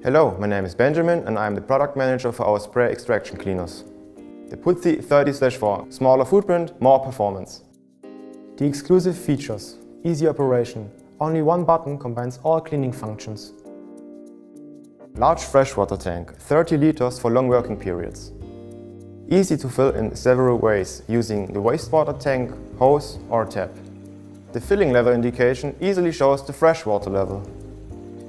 Hello, my name is Benjamin and I am the product manager for our spray extraction cleaners. The Puzzi 30/4, smaller footprint, more performance. The exclusive features: easy operation. Only one button combines all cleaning functions. Large freshwater tank, 30 liters for long working periods. Easy to fill in several ways, using the wastewater tank, hose or tap. The filling level indication easily shows the freshwater level.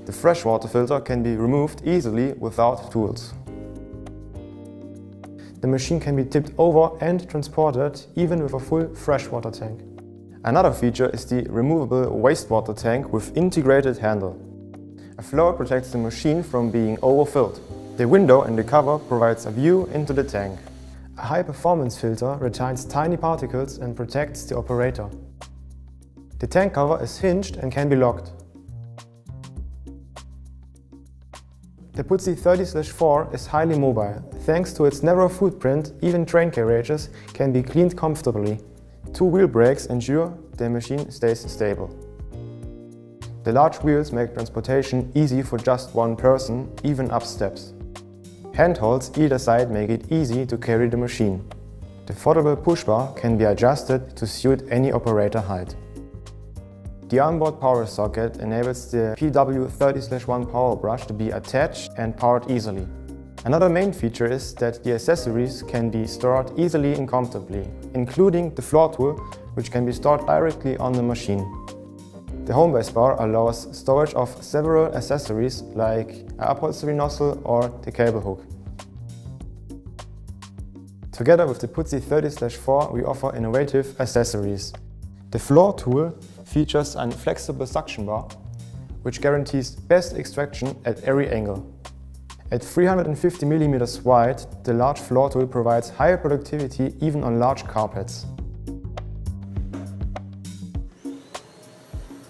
The freshwater filter can be removed easily without tools. The machine can be tipped over and transported even with a full freshwater tank. Another feature is the removable wastewater tank with integrated handle. A floor protects the machine from being overfilled. The window and the cover provides a view into the tank. A high-performance filter retains tiny particles and protects the operator. The tank cover is hinged and can be locked. The Puzzi 30/4 is highly mobile. Thanks to its narrow footprint, even train carriages can be cleaned comfortably. 2 wheel brakes ensure the machine stays stable. The large wheels make transportation easy for just one person, even up steps. Handholds either side make it easy to carry the machine. The foldable push bar can be adjusted to suit any operator height. The onboard power socket enables the PW 30/1 power brush to be attached and powered easily. Another main feature is that the accessories can be stored easily and comfortably, including the floor tool, which can be stored directly on the machine. The home base bar allows storage of several accessories like an upholstery nozzle or the cable hook. Together with the Puzzi 30/4 we offer innovative accessories. The floor tool features a flexible suction bar, which guarantees best extraction at every angle. At 350 mm wide, the large floor tool provides higher productivity even on large carpets.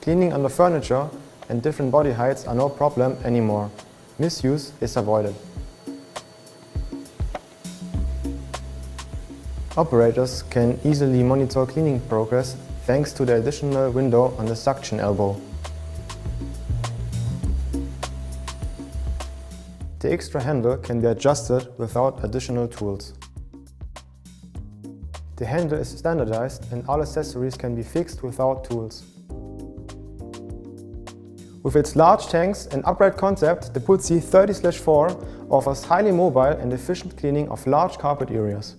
Cleaning under furniture and different body heights are no problem anymore. Misuse is avoided. Operators can easily monitor cleaning progress thanks to the additional window on the suction elbow. The extra handle can be adjusted without additional tools. The handle is standardized and all accessories can be fixed without tools. With its large tanks and upright concept, the Puzzi 30/4 offers highly mobile and efficient cleaning of large carpet areas.